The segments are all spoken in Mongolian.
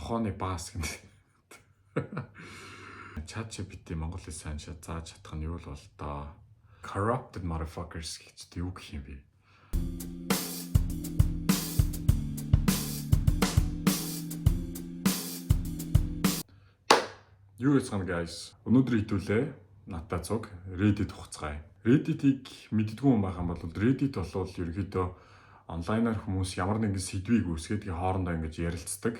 нохооны баас гэдэг. ChatGPT Монгол хэл сайн зааж чадах нь юу л бол доо. Corrupted motherfuckers гэж юу гэх юм бэ? Юу яцгаана guys? Өнөөдөр хитүүлээ надтай цуг Reddit хугацгаая. Reddit-ийг мэддэггүй хүн байх юм бол Reddit бол ерөнхийдөө онлайнаар хүмүүс ямар нэгэн сэдвийг үүсгээд тэгээ хоорондоо ингэж ярилцдаг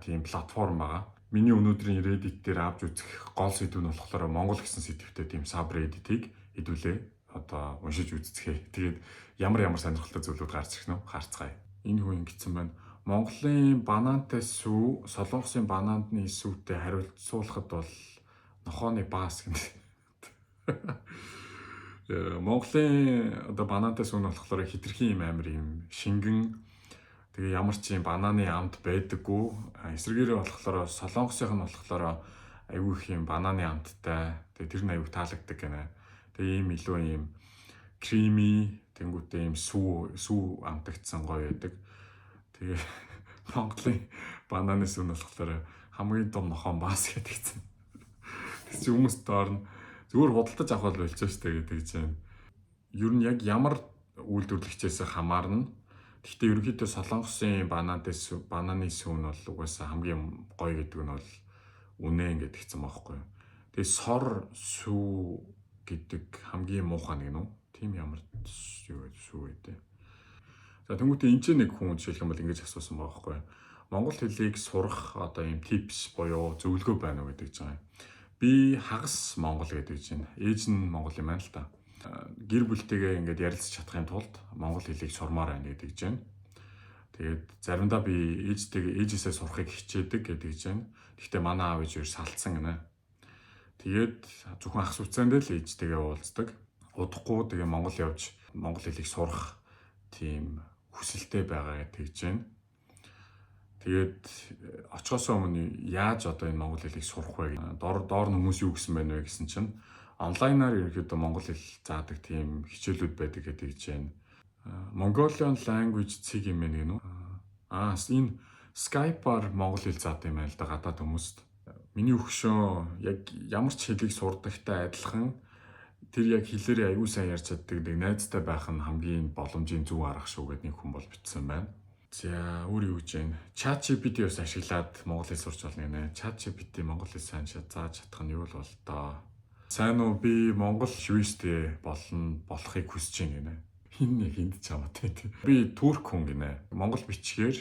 тийм платформ байгаа. Миний өнөөдрийн Reddit дээр авч үзэх гол сэдв нь болохоор Монгол гэсэн сэдвтэй тийм subreddit-ийг хэдүүлээ одоо уншиж үзцгээе. Тэгээд ямар сонирхолтой зүйлүүд гарч ирэх нь харцгаая. Энэ хүн ингэсэн байна. Монголын банантай сүү, Солонгосын бананы сүүтэй хариуцуулахад бол нохооны баас гэдэг. Монголын одоо банантай сүү нь болохоор хитрхийн юм амир юм шингэн тэгээ ямар ч юм бананы амт байдаггүй. Эсвэргээрээ болохоор Солонгосынх нь болохоор аюу их юм бананы амттай. Тэгээ тэр нь аюу таалагддаг гэнэ. Тэгээ ийм илүү ийм крими тэнгуүтэй ийм сүү амтагдсан гоё байдаг. Тэгээ Монголын бананы сүү нь болохоор хамгийн том нохоон баас гэдэгцэн. Тэс чи хүмүүс доор нь зүгээр худалдаж авах бол болчихсон шүү дээ гэдэг чинь. Ер нь яг ямар үйлдвэрлэгчээс хамаарна. Гэхдээ ерөнхийдөө Солонгосын бананы сүү нь бол угаасаа хамгийн гоё гэдэг нь бол үнэ гэдэгцэн байхгүй. Тэгээ сор сүү гэдэг хамгийн муухай нэг нь. Тим ямар сүү гэдэг. За тэнгуүтээ энэ ч нэг хүн жишээлх юм бол ингэж асуусан байгаа байхгүй. Монгол хэлийг сурах одоо юм tips буюу зөвлөгөө байна уу гэдэг чинь. Би хагас монгол гэдэг чинь. Ээж нь монгол юм байна л та. Гэр бүлтэйгээ ингээд ярилцах чадахын тулд монгол хэлийг сурмаар байна гэдэг чинь. Тэгээд заримдаа би ээжээсээ сурахыг хичээдэг гэдэг чинь. Гэхдээ манай аав ээж салцсан гинэ. Тэгээд зөвхөн ах сүцэндээ л ээжтэйгээ уулздаг. Удахгүй тэгээ монгол явж монгол хэлийг сурах тийм хүсэлтэй байгаа гэж байна. Тэгээд очихоос өмнө яаж одоо энэ монгол хэлийг сурах вэ? Доор нь хүмүүс юу гэсэн байна вэ гэсэн чинь онлайнаар ерөнхийдөө монгол хэл заадаг тийм хичээлүүд байдаг гэдэг чинь. Mongolian language цэг юм байна гэнэ үү? Энэ Skype-аар монгол хэл заадаг юм байна л да гадаад хүмүүст. Миний өгшөө яг ямар ч хэлийг сурдагтай адилхан тэр яг хэлээрээ аюу сайн ярьж чаддаг найзтай байх нь хамгийн боломжийн зөв арга шүү гэдэг нэг хүн бол бичсэн байна. За өөр юу гэж байна? ChatGPT-ос ашиглаад монгол хэл сурч болно гинэ. ChatGPT монгол хэл сайн зааж чадах нь юу л бол доо. Сайн уу, би монгол швейцтэй болохыг хүсэж байна гинэ. Хин нэг хинд ч хамаатай. Би турк хүн гинэ. Монгол бичгээр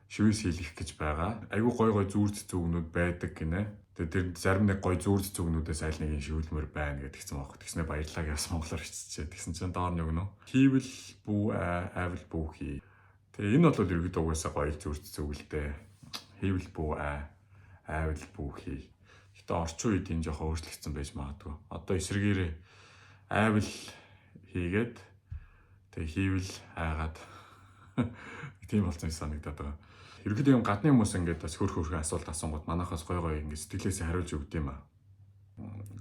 швейц хэлэх гэж байгаа. Аюу гой зүүрц зүгнүүд байдаг гинэ. Тэгээд тэр зарим нэг гой зүүрц зүгнүүдээс аль нэг шивэлмэр байна гэдгийгсэн баг. Тэгснэ баярлалаа гэсэн монголоор биччихээ. Тэгсэн чинь доор нь өгнө. Хийвэл бүү айвал бүү хий. Тэгээ энэ бол ерөөдөө угаасаа гоё зүүрц зүгэлтэй. Хийвэл бүү айвал бүү хий. Гэтэ орчин үед энэ жоохон өөрчлөгдсөн байж магадгүй. Одоо эсрэгээрээ айвал хийгээд тэгээ хийвэл айгаад тийм болсон санагдаад байгаа. Ерөнхийдөө юм гадны хүмүүс ингээд бас хөрхөн асуулт асуунгууд манайхаас гой ингээд сэтгэлээсээ хариулж өгд юм аа.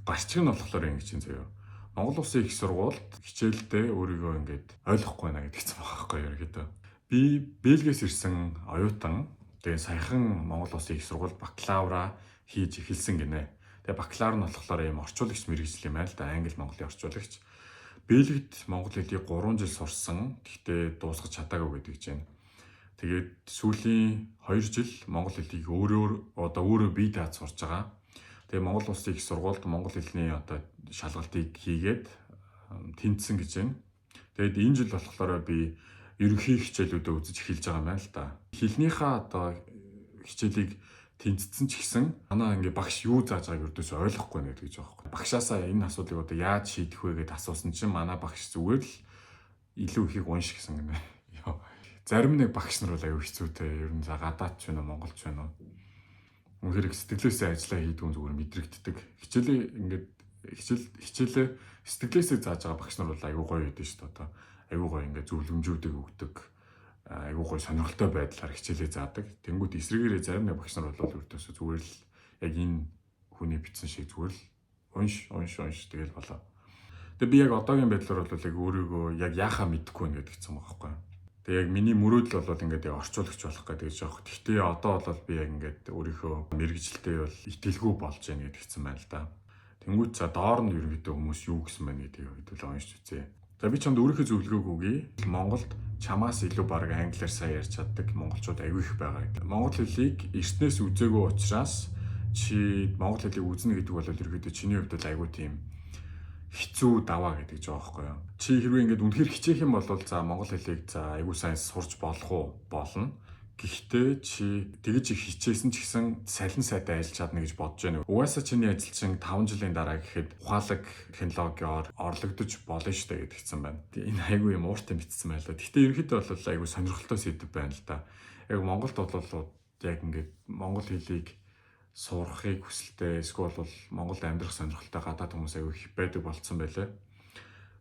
Гарчиг нь болохоор ингэж юм заяа. Монгол Улсын их сургуульд хичээлдээ өөрийгөө ингээд ойлгохгүй байна гэдэгцэн байгаа байхгүй ерөнхийдөө. Би Бельгиэс ирсэн оюутан. Тэгээ саяхан Монгол Улсын их сургуульд бакалавра хийж эхэлсэн гинэ. Тэгээ бакалавр нь болохоор юм орчуулагч мэргэжил юм байна л да. Англи Монголын орчуулагч. Бельгид монгол хэлийг 3 жил сурсан. Гэхдээ дуусгаж чадаагүй гэдэг чинь. Тэгээд сүүлийн 2 жил монгол хэлийг өөрөө бие дааж сурч байгаа. Тэгээ Монгол Улсын их сургуульд монгол хэлний одоо шалгалтыг хийгээд тэнцсэн гэж байна. Тэгээд энэ жил болохоор би ерөнхий хичээлүүдэд үзэж эхэлж байгаа юм байна л да. Хэлнийхээ одоо хичээлийг тэнцсэн ч гэсэн манай ингээ багш юу зааж байгааг ердөөс ойлгохгүй нэ гэж байгаа байхгүй. Багшаасаа энэ асуудлыг одоо яаж шийдэх вэ гэдээ асуусан чинь манай багш зүгээр л илүү ихийг унш гэсэн гэнэ. Зарим нэг багш нар бол аюу хэцүүтэй. Ер нь гадаад ч байна уу, Монголч байна уу. Үнэхээр сэтгэлээсээ ажиллаа хийдгүүн зүгээр мэдрэгддэг. Хичээлээ сэтгэлээсээ зааж байгаа багш нар бол аюу гоё байдаг шүү дээ. Одоо аюу гоё ингээ зөвлөмжүүдийг өгдөг. Аюу гоё сонирхолтой байдлаар хичээлээ заадаг. Тэнгүүд эсрэгээрээ зарим нэг багш нар бол өртөөсөө зүгээр л яг энэ хүний бичсэн шиг зүгээр л унш тэгэл болоо. Тэгээ би яг одоогийн байдлаар бол яг өөрийгөө яг яахаа мэдэхгүй байна гэдэг юм байна байхгүй. Тэгээ яг миний мөрөөдөл бол ингээд орчуулагч болох гэдэг жоох. Гэхдээ одоо бол би яг ингээд өөрийнхөө мэрэгжилтэд бол итгэлгүй болж байна гэдгийгсэн байна л да. Тэнгүүт за доор нь ерөнхийдөө хүмүүс юу гэсэн байна гэдгийг хэдүүл уншиж үзье. За би чамд өөрийнхөө зөвлөгөөг өгье. Монголд чамаас илүү баг англиар сайн ярьж чаддаг монголчууд аягүй их байгаа гэдэг. Монгол хэлийг эртнээс үзээгүй учраас чи монгол хэлийг үзнэ гэдэг бол ерөнхийдөө чиний хувьд бол аягүй тийм хэцүү даваа гэдэг жоо байхгүй юу. Чи хэрвээ ингээд үнэхээр хичээх юм бол за монгол хэлийг за аягүй сайн сурч болох уу? Болно. Гэхдээ чи тэгж их хичээсэн ч гэсэн салин сайтай ажиллаж чадна гэж бодож байна. Угаасаа чиний ажил чинь 5 жилийн дараа гэхэд ухаалаг технологиор орлогдож болно шүү дээ гэдгийгсэн байна. Энэ аягүй юм ууртай битсэн байл да. Гэхдээ ерөнхийдөө бол аягүй сонирхолтой сэдв байна л да. Яг Монголд бол яг ингээд монгол хэлийг сурахыг хүсэлтэй эсвэл бол Монголд амьдрах сонирхолтой гадаад хүмүүс аягүй их байдаг болцсон байлээ.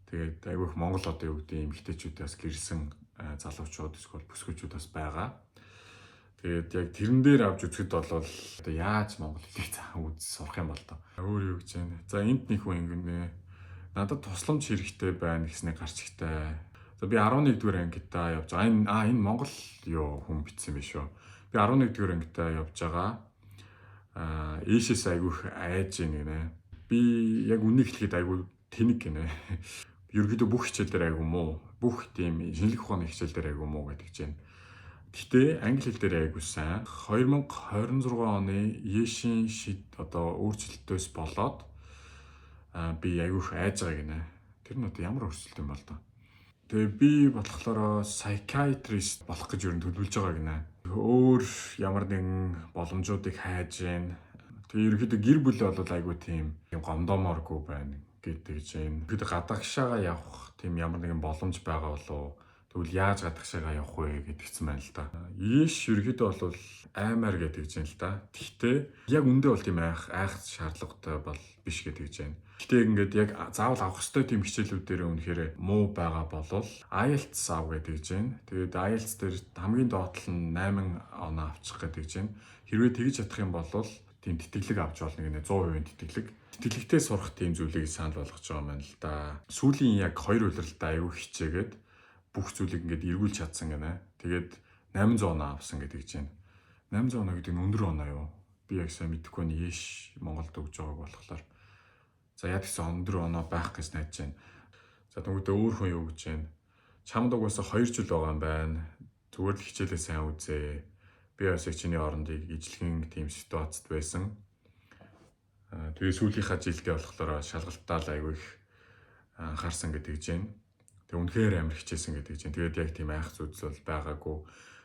Тэгээд аягүй их Монгол одоо юу гэдэг юм эмэгтэйчүүдээс гэрсэн залуучууд эсвэл бүсгүйчүүд бас байгаа. Тэгээд яг тэрэн дээр авч үзэхэд бол одоо яаж монгол хэлийг сурах юм бол тоо. Өөр юу гэж байна. За энд нэг хүн ингэнэ. Надад тусламж хэрэгтэй байна гэснээр гарч ихтэй. За би 11 дугаар ангидаа явж байгаа. Энэ монгол юу хүн бичсэн байх шүү. Би 11 дугаар ангидаа явж байгаа. Ээшээс айгүйх айж гинэ. Би яг үнийг хэлэхэд айгүй тэнэг гинэ. Ерөнхийдөө бүх хичээл дээр айгүй муу. Бүх тийм шинжлэх ухааны хичээл дээр айгүй муу гэдэг чинь. Гэхдээ англи хэл дээр айгүй сайн. 2026 оны Ешийн одоо өөрчлөлтөөс болоод би айгүйх айж байгаа гинэ. Тэр нь одоо ямар өөрчлөлт юм бол доо. Тэгээ би болохоор psychiatrist болох гэж ер нь төлөвлөж байгаа гинэ. Өөр ямар нэгэн боломжуудыг хайж гин. Тэгээ ерөнхийдөө гэр бүлээ бол айгүй тийм гомдоомооргүй байна гэдэг чинь. Ерөнхийдөө гадагшаага явах тийм ямар нэгэн боломж байгаа болов. Тэгвэл яаж гадагшаага явах вэ гэдгийгсэн байна л да. Ийш ерөнхийдөө бол аймаар гэдэг чинь л да. Гэхдээ яг үндэ бол тийм айх шаардлагатай бол биш гэдэг чинь. Гэхдээ ингээд яг заавал авах ёстой тийм хичээлүүд дээр үнэхээр муу байгаа болвол IELTS ав гэдэг чинь. Тэгээд IELTS дээр хамгийн доотлол нь 8 оноо авчих гэдэг чинь. Хэрвээ тэгж чадах юм бол тийм тэтгэлэг авч болно гинэ 100% тэтгэлэг. Тэтгэлэгтэй сурах тийм зүйлийг санал болгож байгаа юм байна л да. Сүүлийн яг 2 удирдалтаа аюу хичээгээд бүх зүйлийг ингээд эргүүлж чадсан гинэ. Тэгээд 800 оноо авсан гэдэг чинь. 800 оноо гэдэг нь өндөр оноо юу? Би яг сайн мэдэхгүй нь Еш Монголд өгж байгааг болохоор. За яг гэсэн өндөр оноо байх гэж найдаж байна. За тэгвэл өөр хүн юу гэж байна? Чамд угаасаа 2 жил байгаа юм байна. Зүгээр л хичээлээ сайн үзээ. Би бас яг чиний орондыг ижлэхэн тийм ситуацид байсан. Тэгээ сүүлийнхаа жилдээ болохоор шалгалтаа л аягүй их анхаарсан гэдэг чинь. Тэгээ үнэхээр амар хичээсэн гэдэг чинь. Тэгээд яг тийм айх зүйлс бол байгаагүй.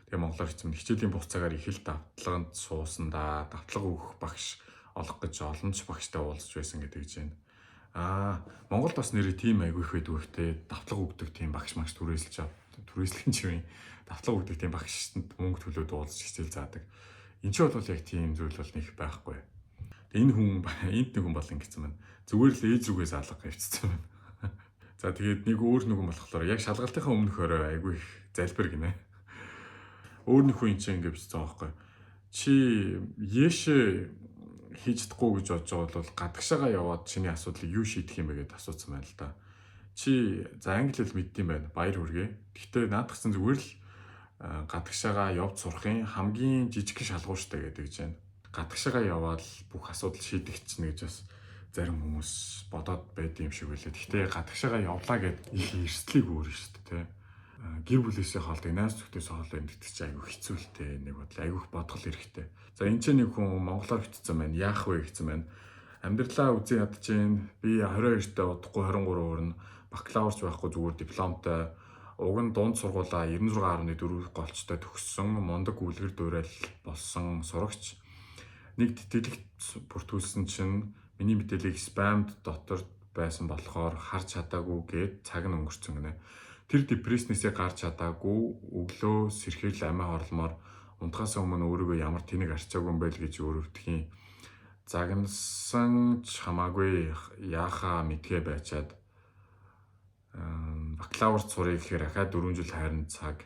Тэгээ монголоор хэлсэн хичээлийн буц цагаар их л давтлаганд суусан да. Давтлага өгөх багш олох гэж олон ч багштай уулзж байсан гэдэг чинь. Монголд бас нэрээ тийм аягүй их байдаг ихтэй давтлага өгдөг тийм багш маш түрээслэх юм. Давтлага өгдөг тийм багшд мөнгө төлөөд уулзж хичээл заадаг. Энд ч бол яг тийм зүйл бол нэг байхгүй. Энэ хүн энд нэг хүн бол ингэсэн байна. Зүгээр л ээж рүүгээс алга хавцсан байна. За тэгээд нэг өөр нэг хүн болохоор яг шалгалтынхаа өмнөх орой айгүй их залбир гинэ. Өөр нэг хүн чинь ингэ бичсэн байгаа байхгүй. Чи Ешэ хийж чадахгүй гэж бодож байгаа бол гадагшаага яваад чиний асуудлыг юу шийдэх юм бэ гэдээ асуусан байна л да. Чи за англи хэл мэддэм байна. Баяр хүргэе. Гэхдээ наадахсан зүгээр л гадагшаага явж сурахын хамгийн жижиг шалгуурштай гэдэг чинь. Гадагшаага яваад бүх асуудал шийдэх чинь гэж бас зарим хүмүүс бодоод байд юм шиг байлаа. Гэхдээ гадагшаага явлаа гэд их эрсдлийг өөрнө шүү дээ. Гэр бүлээсээ хоолтой, найз нөхдөс хоолтой гэдэг чинь айгүй хэцүүлтэй нэг бодол, айгүй бодгол хэрэгтэй. За энэ ч нэг хүн монголоор бичсэн байна. Яах вэ гэсэн байна. Амьдралаа үзэн ядчихээн. Би 22-т удахгүй 23 өрнө бакалаврч байхгүй зүгээр дипломтой. Уг нь дунд сургуулаа 96.4 голчтой төгссөн, мондөг үлгэр дуурайл болсон сурагч. Нэг тэтгэлэгт бүртгүүлсэн чинь миний мэдээллийг спамд дотор байсан болохоор харж чадаагүй гээд цаг нь өнгөрцөн гинэ. Тэр депресснээсээ гарч чадаагүй өглөө сэрхээл амиа хорломоор унтахаас өмнө өөрийгөө ямар тэнэг арчаагүй юм бэ гэж өөрөвдөх юм. Загнасан ч хамаагүй яахаа мэдгээ байчаад бакалавр сурах гэхээр ахаа 4 жил хайрын цаг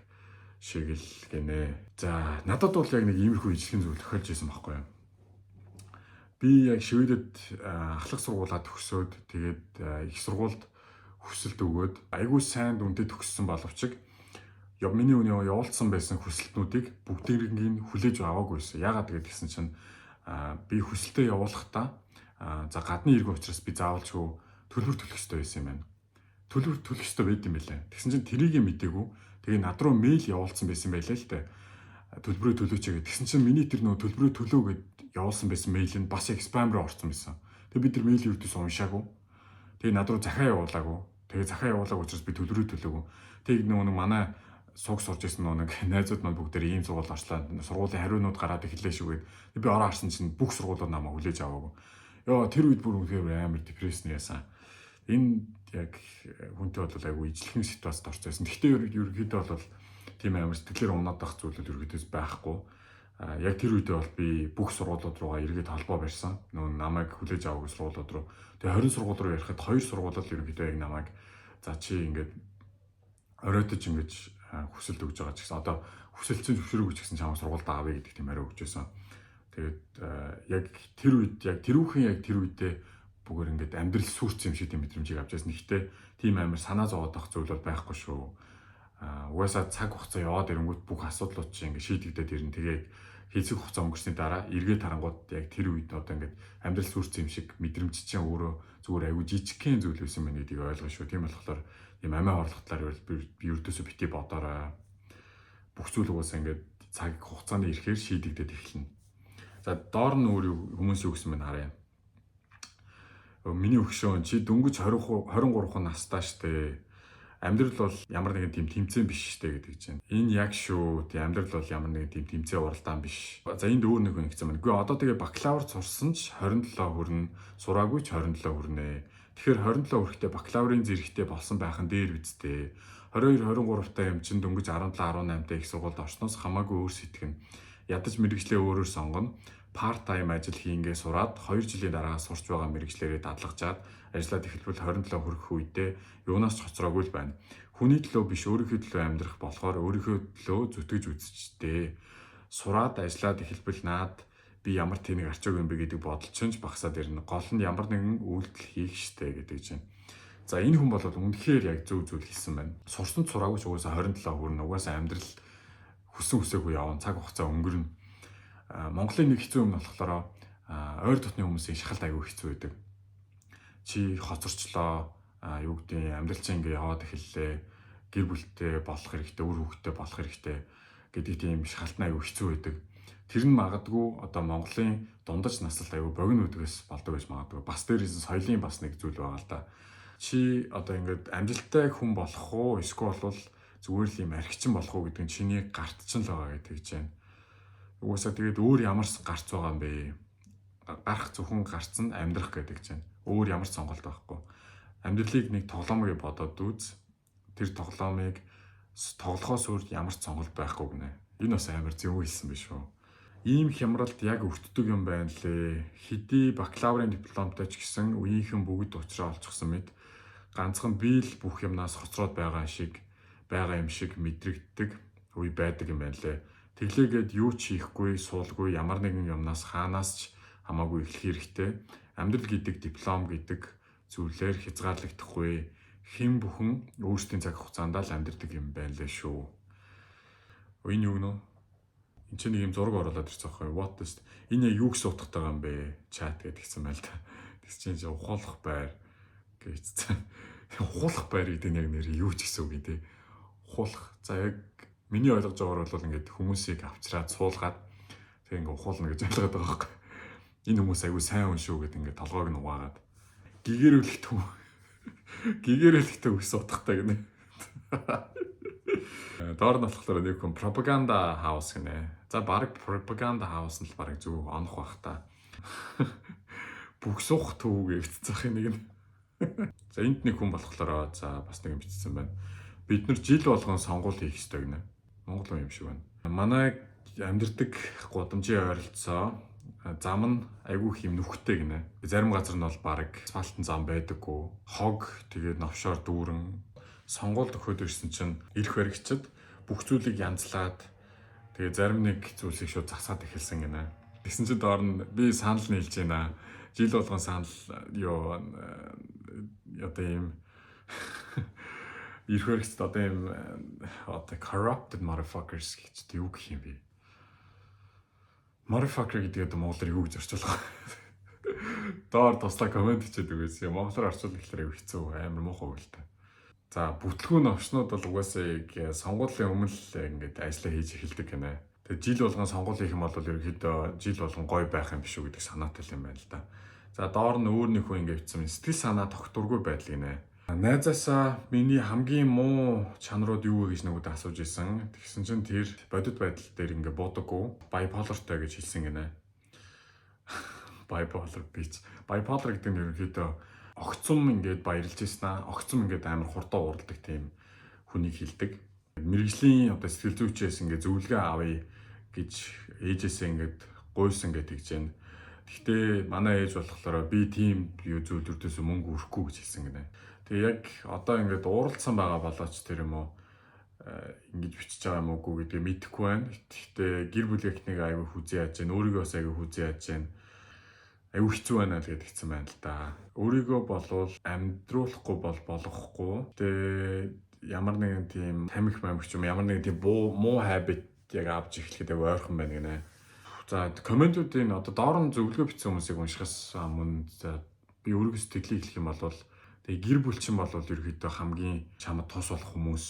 шиг л гинэ. За надад бол яг нэг иймэрхүү ижлэхэн зүйл тохиолж байсан байхгүй юу? Би яг Шведэд ахлах сургуулаа төгсөөд тэгээд их сургуульд хүсэлт өгөөд айгүй сайн дүнтэй төгссөн боловч миний өнөө явуулсан байсан хүсэлтнүүдийг бүгдийг хүлээж аваагүй байсан. Яагаад гэсэн чинь би хүсэлтээ явуулахдаа за гадны иргэн учраас би заавалчгүй төлбөр төлөх ёстой байсан юм байна. Төлбөр төлөх ёстой байд юм байлаа. Тэгсэн чинь тэрийг мэдээгүй. Тэгээ над руу мэйл явуулсан байсан байлаа л дээ. Төлбөрөө төлөөч гэдэг. Тэгсэн чинь миний тэр нөө төлбөрөө төлөө гэд явуулсан байсан мэйл нь бас спам руу орсон байсан. Тэгээ би тэр мэйлийг юудээс уншаагүй. Тэгээ над руу захаа явуулаагүй. Тэгээ захаа явуулаагүй учраас би төлбөрөө төлөөгүй. Тэгээ нэг манай суг сурж ирсэн нэг найзууд маань бүгдээр ийм сургууль орчлаа. Сургуулийн хариунууд гараад эхэллээ шүү гэд. Би ороо харсан чинь бүх сургуулиуд намайг хүлээж аваагүй. Ёо тэр үед бүр үнэхээр амар депрессэн яасан. Энэ яг хүнтэй бол айгүй ижлэхэн ситуацид орсон. Гэхдээ ерөнхийдөө бол тийм амар сэтгэлээр унаад байх зүйлүүд ерөнхийдөө байхгүй. Яг тэр үедээ бол би бүх сургуулиуд руугаа эргээд холбоо барьсан. Нөө намайг хүлээж аваагүй сургуулиуд руу. Тэгээ 20 сургууль руу ярихад 2 сургуулиуд ерөнхийдөө яг намайг за чи ингээд оройтож ингэж хүсэлт өгж байгаа ч гэсэн одоо хүсэлцэн зөвшөөрөөгүй ч гэсэн чамд сургуульд авъя гэдэг тийм хариу өгч байсан. Тэгээд яг тэр үед яг тэр үедээ бүгээр ингээд амьдрал сүрц юм шиг тийм мэдрэмжийг авч байсан. Гэхдээ тийм амар санаа зовоод авах зүйл бол байхгүй шүү. Угаасаа цаг хугацаа яваад ирэнгүүт бүх асуудлууд чинь ингээд шийдэгдээд ирнэ. Тэгээ хэсэг хугацаа өнгөрсний дараа эргээд харангууд яг тэр үед одоо ингээд амьдрал сүрц юм шиг мэдрэмж чинь өөрөө зүгээр аюу жижигхэн зүйл байсан мэн гэдгийг ойлгоно шүү. Тийм болохоор ийм амиа орлох талаар би ердөөсөө бити бодорой. Бүх зүйл угаасаа ингээд цаг хугацааны ирэхээр шийдэгдээд эхэлнэ. За доор нь өөр хүмүүс юу гэсэн мэн харъя. Миний өгшөө чи дөнгөж 23 настай штэ. Амьдрал бол ямар нэгэн тийм тэмцээн биш штэ гэдэг чинь. Энэ яг шүү. Тий амьдрал бол ямар нэгэн тийм тэмцээн уралдаан биш. За энд өөр нэг хүн гэсэн мэн. Үгүй одоо тэгээ бакалавр сурсан ч 27 хүрнэ. Сураагүй ч 27 хүрнэ. Тэгэхээр 27 хүрэхдээ бакалаврын зэрэгтэй болсон байх нь дээр үсттэй. 22 23 та юм чин дөнгөж 17 18 та их сургуульд орсноос хамаагүй өөр сэтгэн. Ядаж мэрэгчлээ өөрөөр сонгоно. Part time ажил хийнгээ сураад 2 жилийн дараа сурч байгаа мэрэгчлэрээ дадлагжаад ажиллаад эхэлбэл 27 хүрэх үедээ юунаас ч хоцроогүй л байна. Хүний төлөө биш өөрийнхөө төлөө амьдрах болохоор өөрийнхөө төлөө зүтгэж үзчихтэй. Сураад ажиллаад эхэлбэл наад би ямар тэнэг арчаагүй юм бэ гэдэг бодол чинь багасаад ирнэ. Гол нь ямар нэгэн үйлдэл хийх штэ гэдэг чинь. За энэ хүн бол үнэхээр яг зөв зүйл хэлсэн байна. Сурсан сураагүй ч угаасаа 27 хүрнэ. Угаасаа амьдрал хүссэн хүсээгүй явна. Цаг хугацаа өнгөрнө. Монголын нэг хэцүү юм болохоор ойр дотны хүмүүсийн шахалт аягүй хэцүү байдаг. Чи хоцорчлоо, юу гэдэг амьдрал чинь ингээ яваад эхэллээ. Гэр бүлтэй болох хэрэгтэй, үр хүүхдтэй болох хэрэгтэй гэдэг тийм шахалт аягүй хэцүү байдаг. Тэр нь магадгүй одоо Монголын дундаж наслалт аягүй богино үдгээс болдог гэж магадгүй. Бас дээрээс соёлын бас нэг зүйл байгаа л да. Чи одоо ингээд амжилттай хүн болох уу, эсвэл бол зүгээр л юм архичин болох уу гэдэг нь чиний гарт чинь л байгаа гэдэг гэж байна. Угаасаа тэгээд өөр ямар гарц байгаа юм бэ? Гарах зөвхөн гарц нь амьдрах гэдэг чинь. Өөр ямар сонголт байхгүй. Амьдралыг нэг тоглоом гэж бодоод үз. Тэр тоглоомыг тоглохоос өөр ямар ч сонголт байхгүй гинэ. Энэ бас амар зөв хэлсэн биш үү? Ийм хямралд яг өртдөг юм байна лээ. Хэдий бакалаврын дипломтой ч гэсэн үеийнхэн бүгд уучраа олчихсан мэд ганцхан би л бүх юмнаас хоцроод байгаа юм шиг мэдрэгддэг үе байдаг юм байна лээ. Тэглээгээд юу ч хийхгүй, суулгүй ямар нэгэн юмнаас хаанаас ч хамаагүй эхлэх хэрэгтэй. Амьдрал гэдэг диплом гэдэг зүйлээр хязгаарлагдахгүй. Хэн бүхэн өөрсдийн цаг хугацаанд л амьдардаг юм байна лээ шүү. Энэ юу нөө? Энд чинь нэг юм зураг оруулаад ирсэн байхгүй юу? What is энэ юу гэсэн утгатай байгаа юм бэ? Чат гэдгийгсэн байл та. Тэгс чинь ухуулах байр гэжсэн. Ухуулах байр гэдэг нь яг нэр юу ч гэсэн үг тий. Ухуулах. За яг миний ойлгож байгаагаар бол ингээд хүмүүсийг авчраад суулгаад тэг ингээд ухуулна гэж ойлгоод байгаа байхгүй. Энэ хүмүүс айгүй сайн хүн шүү гэдэг ингээд толгойг нь угаагаад гэгэрүүлэхтэй үс утгатай гинэ. Доор нь болохоор нэг хүн пропаганда хаус гинэ. За баг пропаганда хаус нь л баг зөв онох бах та. Бүгсуух төвөг гэвцэх нэг нь. За энд нэг хүн болохоор за бас нэг юм бичсэн байна. Бид нар жил болгон сонгуул хийх ёстой гинэ. Монгол юм шиг байна. Манай амьдардаг гудамжийн ойролцоо зам нь айгүй их юм нүхтэй гинэ. Зарим газар нь бол баг асфальтын зам байдаггүй. Хог тэгээд новшоор дүүрэн сонгуульд өгөхөд ирсэн чинь ирэх баригчид бүх зүйлийг янзлаад тэгээд зарим нэг зүйлсийг шууд засаад эхэлсэн гинэ. Тэгсэн чинь доор нь би санал нийлж байна. Жил болгон санал одоо ийм Ирэх хэрэгцээд одоо юм одоо corrupted motherfuckers гэж юу гэх юм бэ? Motherfucker гэдэг нь монголоор юу гэж орчуулах вэ? Доор туслаа комент хийгээд үгүйс. Монголоор орчуулах гэхээр хэцүү амар муухай үг л та. За бүтлгүүн овчнууд бол угаасаа сонгуулийн өмнө л ингээд ажиллаа хийж эхэлдэг гинэ. Тэгээ жил болгон сонгуул хийх юм бол ерөөхдөө жил болгон гоё байх юм биш үү гэдэг санаатай юм байна л да. За доор нь өөр нэг хүн ингээд бичсэн сэтгэл санаа тогтургүй байдал гинэ. Найзаасаа миний хамгийн муу чанарууд юу вэ гэж нөгөөдөө асууж исэн. Тэгсэн чинь тэр бодит байдал дээр ингээ буудаггүй, bipolarтай гэж хэлсэн гинэ. Bipolar bitch. Bipolar гэдэг нь ерөнхийдөө огцом ингээд баярлж ийсэн аа. Огцом ингээд амар хурдан уралдаг тийм хүнийг хэлдэг. Мэргэжлийн одоо сэтгэл зүйчээс ингээ зөвлөгөө авъя гэж ээжээсээ ингээд гуйсан гэдэг гэж байна. Гэхдээ манай ээж болохоор би тийм юу зүйлүүдээс мөнгө өрөхгүй гэж хэлсэн гинэ. Тэгээ яг одоо ингээд ууралдсан байгаа болооч тэр юм уу ингэж бичиж байгаа юм уу гэдгийг мэдэхгүй байна. Гэхдээ гэр бүлийнхнийг аягүй хүзээ яаж гэн өөрийгөө бас аягүй хүзээ яаж гэн аягүй хэцүү байна л гэдээ хэлсэн байна л да. Өөрийгөө болвол амьдруулахгүй бол болохгүй. Тэгээ ямар нэгэн тийм тамхи мамх ч юм ямар нэгэн тийм муу habit яг авч эхлэхэд аягүй ойрхон байна гинэ. За комментуудын одоо доор нь зөвлөгөө бичсэн хүмүүсийг уншихаас өмнө би өөрийгөө сэтгэлийг хэлэх юм бол тэгээ гэр бүлчин бол ерөөхдөө хамгийн чамд тус болох хүмүүс.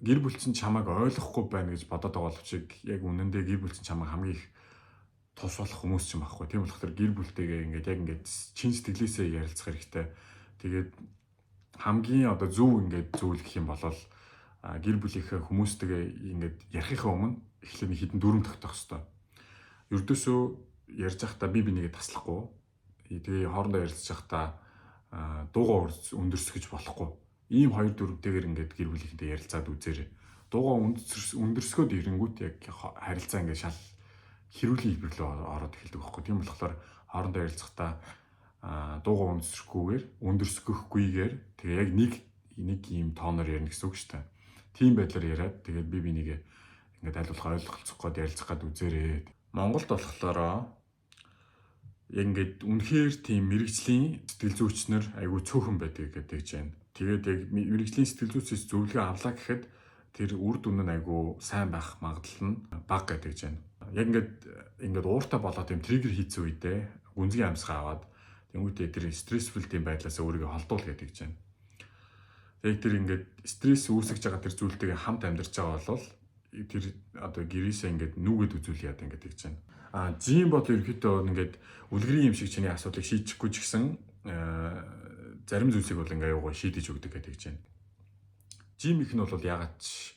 Гэр бүлчин чамайг ойлгохгүй байна гэж бодоод байгаа боловч яг үнэндээ гэр бүлчин чамайг хамгийн их тус болох хүмүүс ч юм аахгүй. Тийм болохоор гэр бүлтэйгээ ингээд чин сэтгэлээсээ ярилцах хэрэгтэй. Тэгээд хамгийн одоо зөв ингээд зөвлөх юм бол гэр бүлийнхээ хүмүүстэйгээ ингээд ярихын өмнө эхлээд хідэн дүрм тогтоох хэрэгтэй. Ердөөсөө ярьж байхдаа би нэгээ таслахгүй. Тэгээ хоорондоо ярилцж байхдаа дуугаа өндөрсгөж болохгүй. Ийм 2-4-тэйгээр ингээд гэр бүлийнхэнтэй ярилцаад үзээрэй. Дуугаа өндөрсгөөд ирэнгүүт яг харилцаа ингээд шал хэрүүлийн хэлбэр рүү ороод эхэлдэг байхгүй. Тийм болохоор хоорондоо ярилцахдаа дуугаа өндөрсгөхгүйгээр тэгээ яг нэг ийм тооноор ярина гэсэн үг шүү дээ. Тийм байдлаар яриад тэгээд би нэгээ ингээд аль болох ойлголцох гээд ярилцах гээд үзээрэй. Монголд болохоор яг ингээд үнэхээр тийм мэрэгжлийн сэтгэл зүйчнэр айгүй цөөхөн байдаг гэдэг чинь. Тэгээд яг мэрэгжлийн сэтгэл зүйчээс зөвлөгөө авлаа гэхэд тэр үр дүн нь айгүй сайн байх магадлал нь бага гэдэг чинь. Яг ингээд ууртай болоод тийм триггер хийцэн үедээ гүнзгий амьсгаа аваад тэнгуүтээ тэр стрессфул тийм байдлаас өөрийгөө холдуул гэдэг чинь. Яг тэр ингээд стресс үүсгэж байгаа тэр зүйлтэйгээ хамт амьдарч байгаа бол тэр одоо гэрээсээ ингээд нүгэд үзүүл яадаг гэдэг чинь. Жим бол ерөөхдөө ингээд үлгэрийн юм шиг чиний асуудлыг шийдэхгүй ч гэсэн зарим зүйлсийг бол ингээ аюугаа шийдэж өгдөг гэдэг чинь. Жим их нь бол ягаад ч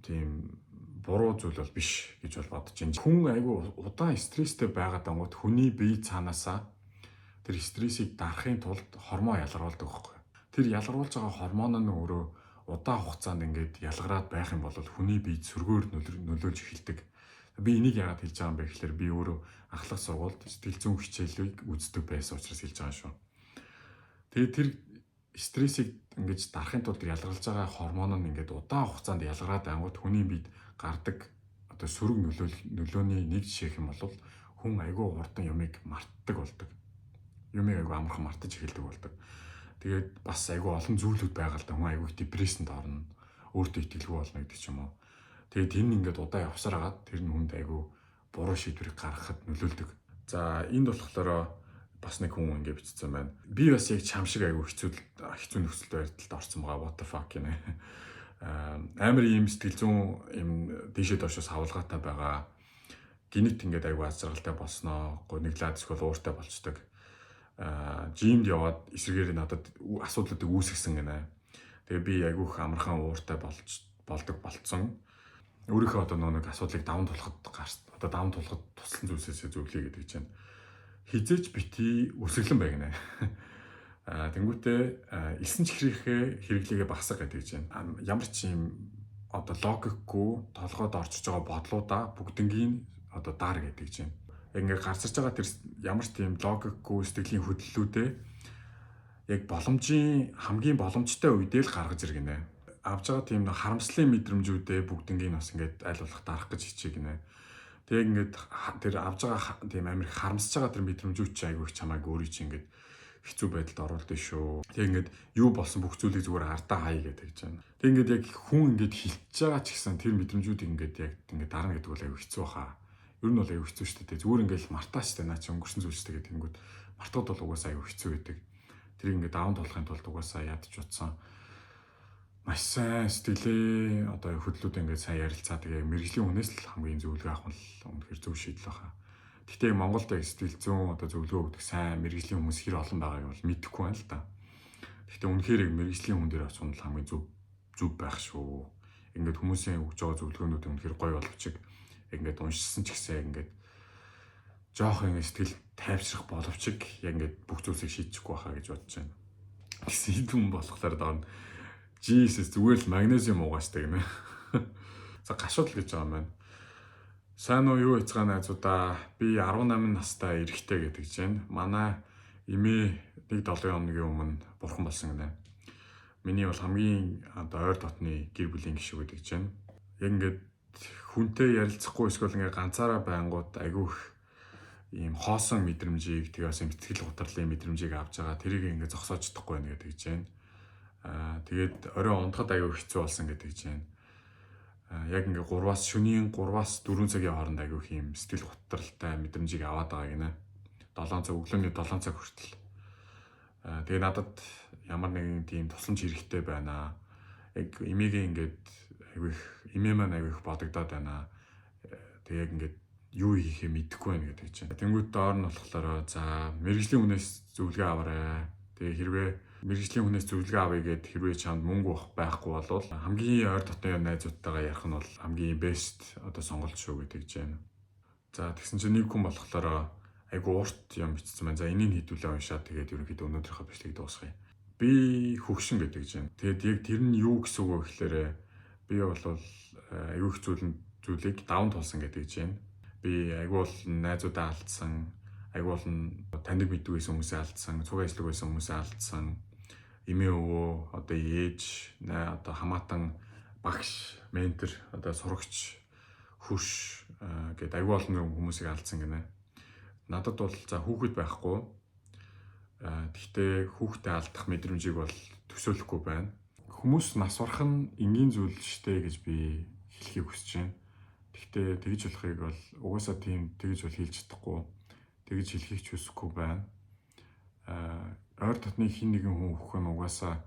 тийм буруу зүйл бол биш гэж бол бодож байна. Хүн аюу удаан стресстэй байгаад ангууд хүний бие цаанаасаа тэр стрессийг дарахын тулд гормон ялгаруулдаг байхгүй. Тэр ялгаруулж байгаа гормон нь өөрөө удаан хугацаанд ингээд ялгараад байх юм бол хүний биед сөргөөр нөлөөлж эхэлдэг. Би энийг яагаад хэлж байгаа юм бэ гэхээр би өөрөө ахлах сургуульд сэтгэл зүйн хичээлийг үздэг байсан учраас хэлж байгаа шүү. Тэгээд тэр стрессийг ингэж дарахын тулд ялгарлаж байгаа гормон нь ингээд удаан хугацаанд ялгараад ангууд хүний биед гардаг одоо сөрөг нөлөөний нэг жишээ юм бол хүн айгүй хурдан юмыг мартдаг болдог. Юмыг айгүй амархан мартаж эхэлдэг болдог. Тэгээд бас айгүй олон зүйлүүд байгаа л да хүн айгүй депрессэнд орно. Өөртөө итгэлгүй болно гэдэг ч юм уу. Тэгээд энэ ингээд удаан явсаар хагаад тэр нь хүнд айгүй буруу шийдвэрийг гаргахад нөлөөлдөг. За энд болохоор бас нэг хүн ингээд бичсэн байна. Би бас яг чам шиг айгүй хэцүү нөхцөл байдалд орсон байгаа. What the fuck гэнэ. Амар ийм сэтгэл зүйн юм дээшээ доошоос хавлгаатай байгаа. Гинэт ингээд айгүй аз жаргалтай болсноо. Гуниглаад эсвэл ууртай болцдог. Жимд яваад эсрэгээр надад асуудлуудыг үүсгэсэн гэнэ. Тэгээ би айгүй их амархан ууртай болцсон. Өөрийнхөө одоо нэг асуудлыг даван тулахад туслан зүйлсээс зөвлөе гэдэг чинь хизээч бити өсөглөн байгнэ. Тэнгүүтээ элсэн чихрийнхээ хэрэглээгээ багасгах гэдэг чинь ямар ч юм одоо логикгүй толгойд орчиж байгаа бодлуудаа бүгднгийн одоо даар гэдэг чинь. Яг ингээд гарцарч байгаа тэр ямар ч тийм логикгүй сэтгэлийн хөдлөлүүдээ яг хамгийн боломжтой үедээ л гаргаж иргэнэ. Авж байгаа тийм харамслын мэдрэмжүүдээ бүгднгийн бас ингээд аль болох дарах гэж хичээгнэ. Тэгээ ингээд тэр авж байгаа тийм амир харамсаж байгаа тэр мэдрэмжүүд чи айгүй их чамайг өөрий чи ингээд хэцүү байдалд оруулдаг шүү. Тэг ингээд юу болсон бүх зүйлийг зүгээр ардаа хай гэдэг гэж байна. Тэг ингээд яг хүн ингээд хилчж байгаа ч гэсэн тэр мэдрэмжүүд ингээд яг ингээд дарна гэдэг бол аюу хэцүү хаа. Ер нь бол аюу хэцүү шүү дээ. Зүгээр ингээд мартаач та наа чи өнгөрсөн зүйлстэй гэдэг нэгэнд мартахад бол угаасаа аюу хэцүү байдаг. Тэр ингээд даун толохын тулд угаасаа ядч утсан маш сайн сэтгэлээ одоо хөдлүүд ингээд сайн ярилцаа тэгээ мэрэгжлийн хүнээс л хамгийн зөвлөгөө авах нь үнэхээр зөв шийдэл байна. Гэхдээ Монголд яг сэтгэл зүйн одоо зөвлөгөө өгдөг сайн мэрэгжлийн хүмүүс хэр олон байгааг бол мэдэхгүй байна л да. Гэхдээ үнэхээр яг мэрэгжлийн хүн дээр очих нь хамгийн зөв байх шүү. Ингээд хүмүүсийн өгж байгаа зөвлөгөөнүүд үнэхээр гоё боловч ингээд уншсан ч гэсэн ингээд жоох ингээд сэтгэл тайвшрах боловч яг ингээд бүх зүйлсийг шийдэхгүй байхаа гэж бодож байна. Гэсэн юм болохоор доо Jesus зүгээр л магнезиум угаастай гинэ. За гашуудлал гэж байгаа юм байна. Сайн уу юу яцгаа найзуудаа би 18 настай эрэгтэй гэдэг чинь манай эмээ 1-7 хоногийн өмнө бурхан болсон гинэ. Миний бол хамгийн одоо ойр дотны гэр бүлийн гишүүд гэдэг чинь яг ингээд хүнтэй ярилцахгүй эсвэл ингээд ганцаараа байнгут айгүйх ийм хоосон мэдрэмжийг тэгээс сэтгэл гутралын мэдрэмжийг авч байгаа тэрийг ингээд зогсоож чадахгүй байна гэдэг чинь тэгээд орой унтахад аягүй хэцүү болсон гэдэг чинь яг ингээ 3-аас шөнийн 3-аас 4 цагийн хооронд аягүй юм сэтгэл готралтай мэдрэмжийг аваад байгаа гинэ. 7 цаг өглөөний 7 цаг хүртэл. Тэгээ надад ямар нэгэн тийм тусламж хэрэгтэй байна. Яг эмээгээ ингээд аягүй эмээ маань аягүй бодогдоод байна. Тэгээ яг ингээд юу хийхээ мэдэхгүй байна гэдэг чинь. Тэнгүүд доор нь болохоор за мэрэгжлийн хүнээс зөвлөгөө аваарай. Тэгээ хэрвээ мэрэгжлийн хүнээс зөвлөгөө авъя гэд хэрвээ чамд мөнгө байхгүй бол хамгийн ойр дотны найзуудтайгаа ярих нь бол хамгийн best одоо сонголт шүү гэдэг гэж байна. За тэгсэн чинь нэг хүн болохоор айгу урт юм бичсэн байна. За энийг хэдүүлээ уншаад тэгээд ерөнхийдөө өнөөдрийнхөө бичлэгийг дуусгая. Би хөгшин гэдэг гэж байна. Тэгээд яг тэр нь юу гэсэн үг вэ гэхээр би бол айгу их зүйлийг даван тулсан гэдэг гэж байна. Би айгу бол найзуудаа алдсан, айгу бол таныг мэддэг байсан хүмүүсээ алдсан, цуг ажиллаг байсан хүмүүсээ алдсан. Эмээ өвөө одоо ээж одоо хамаатан багш ментор одоо сурагч хөрш гэдэг аюул олон хүмүүсийг алдсан гинэ. Надад бол за хүүхэд байхгүй. Гэхдээ хүүхдээ алдах мэдрэмжийг бол төсөөлөхгүй байна. Хүмүүс нас барах нь энгийн зүйл штэй гэж би хэлхийг хүсэж байна. Гэхдээ тэгж болохыг бол угаасаа тийм тэгж бол хэлж чадахгүй. Тэгж хэлхийг ч хүсэхгүй байна. Ойр дотны хин нэгэн хүн өгөх нь угаасаа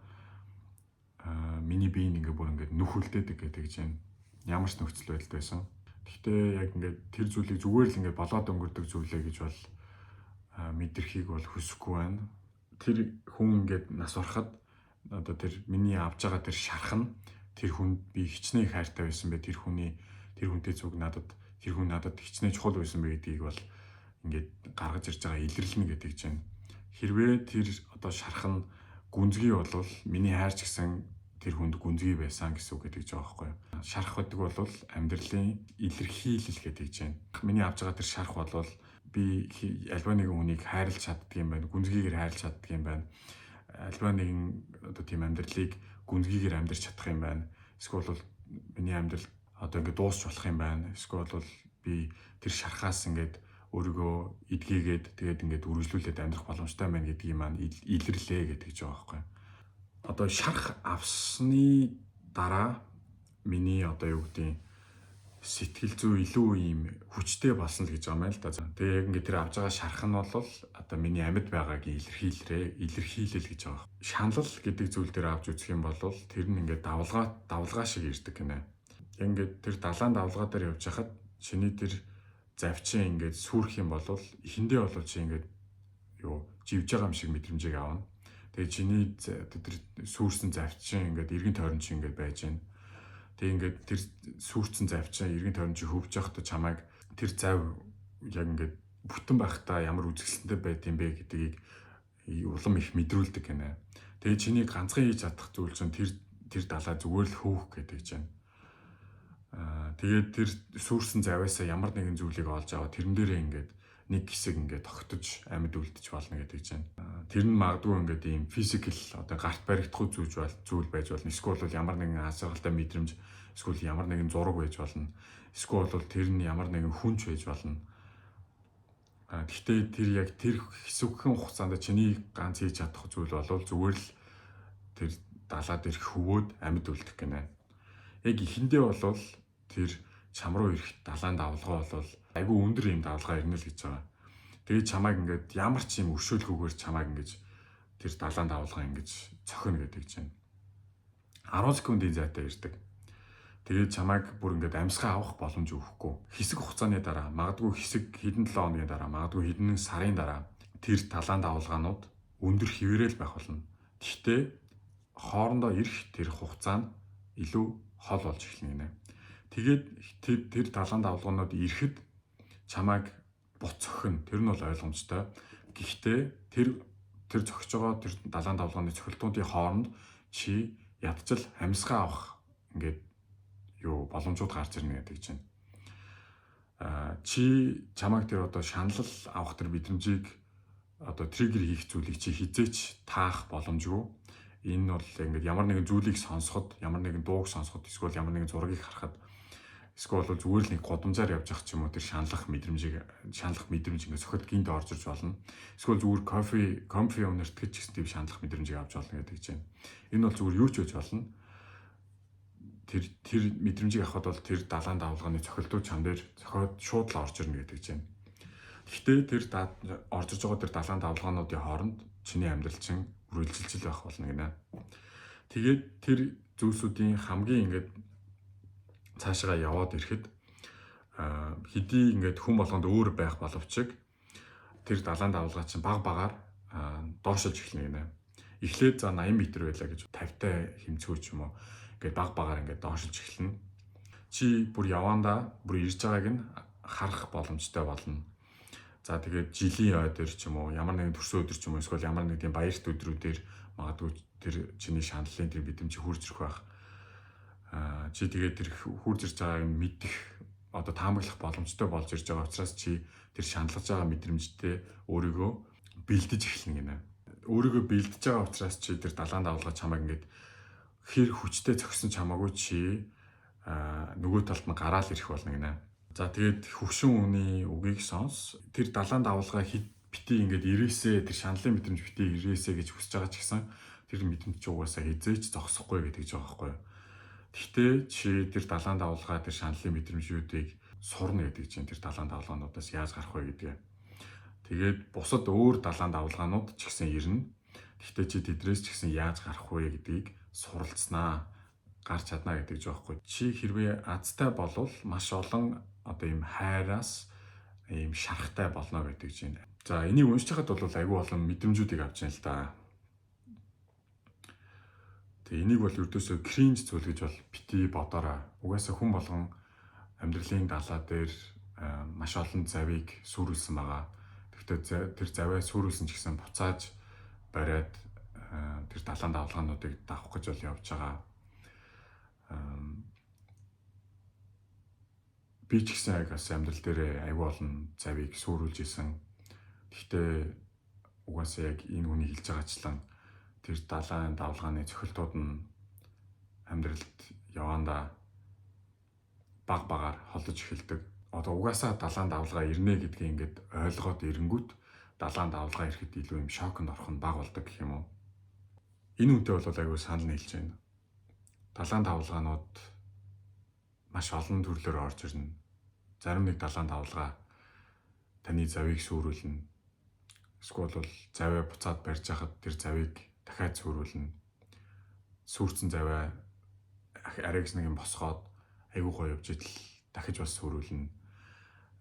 миний биеийг ингээ бүр ингээ нөхөлдөдөг гэдэг чинь ямар ч нөхцөл байдалд байсан. Гэхдээ яг ингээ тэр зүйлийг зүгээр л ингээ болоод өнгөрдөг зүйлээ гэж бол мэдрэхийг бол хүсэхгүй байна. Тэр хүн ингээд нас барахад одоо тэр миний авж байгаа тэр шарах нь тэр хүнд би хичнээн хайртай байсан бэ. Тэр хүнтэй зүг тэр хүн надад хичнээн чухал байсан бэ гэдгийг бол ингээд гаргаж ирж байгаа илэрлэнэ гэдэг чинь. Хэрвээ тэр одоо шарах нь гүнзгий болвол миний хайрч гэсэн тэр хүнд гүнзгий байсан гэсэн үг гэдэг жоо байхгүй юу. Шарах гэдэг бол амьдралын илэрхийлэл гэдэг чинь. Миний авч байгаа тэр шарах бол би альва нэгэн хүнийг хайрлаж чаддаг юм байна. Гүнзгийгээр хайрлаж чаддаг юм байна. Альва нэгэн одоо тийм амьдралыг гүнзгийгээр амьдарч чадах юм байна. Эсвэл бол миний амьдрал одоо ингээд дуусч болох юм байна. Эсвэл бол би тэр шарахаас ингээд өөрийгөө эдгээгээд тэгээд ингээд үргэлжлүүлээд амьдрах боломжтой байна гэдгийг маань илэрлээ гэдэг ч байгаа байхгүй. Одоо шарах авсны дараа миний одоо юу гэдэг сэтгэл зүй илүү ийм хүчтэй болсон л гэж байгаа юм л да. Тэгээд яг ингээд тэр авж байгаа шарах нь бол одоо миний амьд байгааг илэрхийлэл гэж байгаа. Шанал гэдэг зүйл дээр авч үзэх юм бол тэр нь ингээд давлгаа шиг ирдэг гинэ. Яг ингээд тэр далайн давлгаа дээр явж хахад чиний тэр завчин ингээд сүрэх юм бол эхэндээ бол чи ингээд юу живж байгаа юм шиг мэдрэмжийг аавна. Тэгээ чиний тэр сүрсэн завчин ингээд эргэн тойрон чи ингээд байж байна. Тэгээ ингээд тэр сүрсэн завчин эргэн тойрон чи хөвж явахдаа чамайг тэр зав яг ингээд бүтэн байхдаа ямар үзэсгэлэнтэй байд юм бэ гэдгийг улам их мэдрүүлдэг гинэ. Тэгээ чиний ганцхан хийж чадах зүйл чинь тэр далаа зүгээр л хөөх гэдэг чинь. Тэгээд тэр сүрсэн завьяасаа ямар нэгэн зүйлийг олж аваад тэрэн дээрээ ингээд нэг хэсэг ингээд тогтож амьд үлдэж болно гэдэг чинь. Тэр нь магадгүй ингээд ийм физикал одоо гарт баригдах зүйл байж болно. Эсвэл бол ямар нэгэн асаргалтай мэдрэмж, эсвэл ямар нэгэн зураг байж болно. Эсвэл бол тэр нь ямар нэгэн хүнч байж болно. Гэхдээ тэр яг тэр хэсэгхэн хугацаанд чиний ганц хийж чадах зүйл бол зүгээр л тэр далаад ирэх хөвөөд амьд үлдэх гинэ. Яг эхэндээ бол тэр чам руу ирэх далайн давлгаа бол айгүй өндөр юм давлгаа ирнэ л гэж байгаа. Тэгээд чамайг ингээд ямар ч юм өршөөлгүйгээр чамайг ингэж тэр далайн давлгаа ингэж цохино гэдэг чинь 10 секундын зайтай ирдэг. Тэгээд чамайг бүр ингээд амьсгаа авах боломж өгөхгүй. Хэсэг хугацааны дараа, магадгүй хэсэг хэдэн 7 хоногийн дараа, магадгүй хэдэн сарын дараа тэр далайн давлгаанууд өндөр хэвээрэл байх болно. Гэхдээ хоорондоо ирэх тэр хугацаа нь илүү хол болж эхэлнэ гинэ. Тэгээд тэр далайн давлгаанууд ирэхэд чамайг буцохно. Тэр нь бол ойлгомжтой. Гэхдээ тэр зогсож байгаа тэр далайн давлгааны цохилтуудын хооронд чи ядчил амьсгаа авах ингээд боломжууд гарч ирнэ гэдэг чинь. Чи чамайг тэр одоо шаналл авах тэр мэдрэмжийг одоо триггер хийх зүйлийг чи хизээч таах боломжгүй. Энэ бол ингээд ямар нэгэн зүйлийг сонсоход, ямар нэгэн дууг сонсоход, эсвэл ямар нэгэн зургийг харахад, эсвэл зүгээр л нэг годамжаар явж ах ч юм уу тэр шаналлах мэдрэмж ингээд сохид гинт орж ирж болно. Эсвэл зүгээр кофе өнөртгөж гэсэн тийм шаналлах мэдрэмжийг авч болно гэдэг чинь. Энэ бол зүгээр юу ч байж болно. Тэр мэдрэмжийг авахд бол тэр далайн давлгааны цохилтууд чам дээр цохиод шууд л орж ирнэ гэдэг чинь. Гэхдээ тэр орж иж байгаа тэр далайн давлгаануудын хооронд чиний амьдрал чинь үргэлжилж байх болно гинэ. Тэгээд тэр зүйлсүүдийн хамгийн ингээд цаашаа яваад ирэхэд хэдий ингээд хүн болгонд өөр байх боловч тэр далайн давлгаа чинь баг багаар доошолж эхэлнэ гинэ. Эхлээд за 80 м байлаа гэж 50-тай хэмцүү ч юм уу ингээд баг багаар ингээд доошолж эхэлнэ. Чи бүр явандаа бүр ирж байгааг нь харах боломжтой болно. За тэгээд жилийн ойдэр ч юм уу ямар нэгэн төрсөн өдөр ч юм уу эсвэл ямар нэгэн баярт өдрүүдээр магадгүй тэр чиний шаналлын тэр мэдрэмж хурж ирэх байх. Чи тэгээд тэр хурж ирж байгааг нь мэдэх одоо таамаглах боломжтой болж ирж байгаа учраас чи тэр шаналгаж байгаа мэдрэмжтэй өөрийгөө бэлдэж эхэлнэ гинэ. Өөрийгөө бэлдэж байгаа учраас чи тэр далайн давлгаа чамайг ингээд хэр хүчтэй зогсон чамаагүй чи нөгөө талд нь гараал ирэх болно гинэ. За тэгээд хөвшин үний үгийг сонс. Тэр далайн давлгаа бити ингээд ирээсээ тэр шаналлын мэдрэмж бити ирээсээ гэж хүсэж байгаа ч гэсэн тэр мэдрэмж угаасаа хизээч зогсохгүй гэдэг ч байгаа байхгүй. Гэхдээ чи тэр далайн давлгаа тэр шаналлын мэдрэмжүүдийг сурна гэдэг чинь тэр далайн давлгаануудаас яаж гарах вэ гэдгээ. Тэгээд бусад өөр далайн давлгаанууд ч гэсэн ирнэ. Гэхдээ чи тэдрээс ч гэсэн яаж гарах вэ гэдгийг суралцнаа, гарч чадна гэдэг ч байхгүй. Чи хэрвээ азтай болвол маш олон одоо ийм хайраас ийм шарахтай болно гэдэг чинь. За энийг уншиж хахад бол айгүй олон мэдрэмжүүдийг авч яана л да. Тэгээ энийг бол ердөөсөө кринж зүйл гэж бол бити бодоорой. Угаасаа хүн болгон амьдралын далаа дээр маш олон завийг сүрүүлсэн байгаа. Гэхдээ тэр заваа сүрүүлсэн ч гэсэн буцааж бариад тэр далайн давлгаануудыг давах гэж бол явж байгаа. Би ч гэсэн яг бас амьдрал дээр аюул олон завийг сүрүүлж исэн. Гэхдээ угаасаа яг энэ хүний хэлж байгаачлан тэр далайн давлгааны цохилтууд нь амьдралд явандаа баг багаар холдож эхэлдэг. Одоо угаасаа далайн давлгаа ирнэ гэдгийг ингээд ойлгоод ирэнгүүт далайн давлгаа ирэхэд илүү юм шокнд орох нь баг болдог гэх юм уу. Энэ үнтэй бол аюул санал нийлж байна. Далайн давлгаанууд маш олон төрлөөр орж ирнэ. Зарим нэг далайн давлгаа таны завийг сүрүүлнэ. Эсвэл бол заваа буцаад барьж хахад тэр завийг дахиад сүрүүлнэ. Сүрцэн заваа арайгс нэг юм босгоод айгүй гоё явж идэл дахиж бас сүрүүлнэ.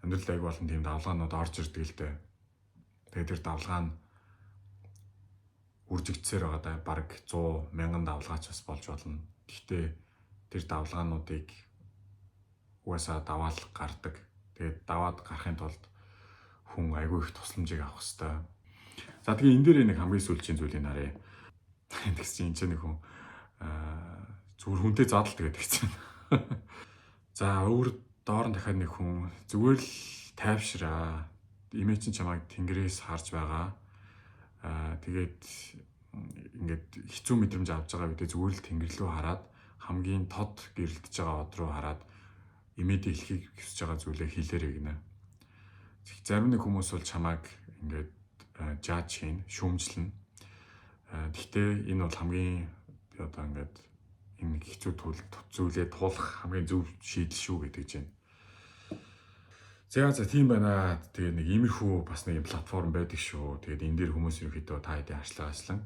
Амьдралд айгүй болон тийм давлгаанууд орж ирдэг л дээ. Тэгээд тэр давлгаа нь үржигдсээр байгаа да бараг 100 мянган давлгаач бас болж болно. Гэхдээ тэр давлгаануудыг угаасаа даваал гардаг. Тэгээд даваад гарахын тулд хүн айгүй их тусламжийг авах хэрэгтэй. За тэгээ энэ дээр нэг хамгийн сүүлийн зүйлийг харъя. Тэгс чинь нэг хүн зүгээр хүнтэй задлалт гэдэг чинь. За өөр доор нь дахиад нэг хүн зүгээр л тайвшраа. Имээ чинь чамайг тэнгэрээс харж байгаа. Тэгээд ингээд хэцүү мэдрэмж авч байгаа үедээ зүгээр л тэнгэр рүү хараад хамгийн тод гэрэлтэж байгаа од руу хараад имэдээ хэлхийг хүсэж байгаа зүйлээ хэлээрэй гинэ. Зарим нэг хүмүүс бол чамайг ингээд жаач хийн, шүүмжлэн. Гэхдээ энэ бол хамгийн одоо ингээд энэ хэцүү зүйлээ туулах хамгийн зөв шийдэл шүү гэдэг чинь. За тийм байна. Тэгээд нэг иймэрхүү бас нэг платформ байдаг шүү. Тэгээд энэ дээр хүмүүс ерөөхдөө та хэдийн ажиллагачлан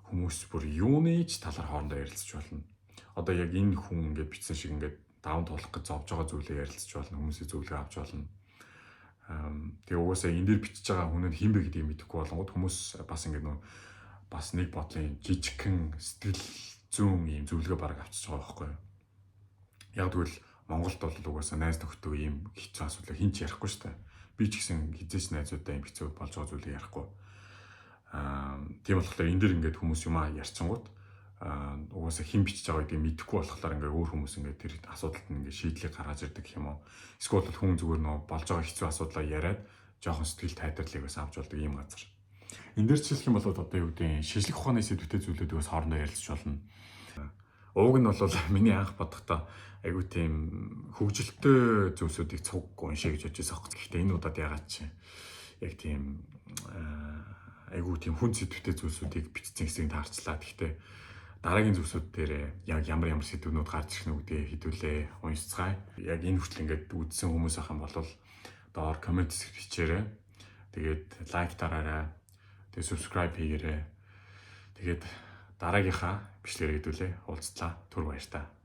хүмүүс бүр юуны ч талаар хоорондоо ярилцж болно. Одоо яг энэ хүн ингээд бичсэн шиг ингээд даван туулах гэж зовж байгаа зүйлээ ярилцж болно. Хүмүүсийн зөвлөгөө авч болно. Тэгээ угаасаа энэ дээр бичиж байгаа хүн нь хэн бэ гэдгийг мэдэхгүй болгоод хүмүүс бас ингээд нөө бас нэг бодлын жижигхэн сэтгэл зүүн ийм зөвлөгөө бараг авчиж байгаа байхгүй юу. Яг тэгвэл Монголд бол угаасаа найз нөхдөд ийм хэцүү асуудал хин ч ярихгүй шүү дээ. Би ч гэсэн хизээч найзуудаа ийм хэцүү болж байгаа зүйлийг ярихгүй. Тийм болохоор энэ дэр ингээд хүмүүс юмаа ярьчингууд угаасаа хэн бичиж байгаа гэдгийг мэдэхгүй болохоор ингээд өөр хүмүүс ингээд тэр асуудалд нь ингээд шийдлийг гаргаж ирдэг гэх юм уу. Эсвэл бол хүн зүгээр нөө болж байгаа хэцүү асуудлаа яриад жоохон сэтгэл тайдарлыг бас авч болдог ийм газар. Энэ дэр жишээлх юм бол одоо юу гэдэг шинжлэх ухааны сэдвүүтэй зүйлүүд бас хоорондоо ярилцж болно. Ууг нь бол миний анх бодохдоо айгу тийм хөвгөлтэй зүйлсүүдийг цуг уншаа гэж бодож байгаа. Гэхдээ энэ удаад ягаад чи яг тийм айгу тийм хүн сэдвүүтэй зүйлсүүдийг бичсэн хэсгийг таарчлаа. Гэхдээ дараагийн зүйлсүүд дээр яг ямар сэдвүүд гарч ирэх нь гэдгийг хэдүүлээ уншицгаая. Яг энэ хүртэл ингээд үзсэн хүмүүс ахын бол доор комент хийчээрэй. Тэгээд лайк дараарай. Тэгээд subscribe хийгээрэй. Тэгээд дараагийнхаа бичлэгээр хэдүүлээ уулзлаа. Түр баяр та.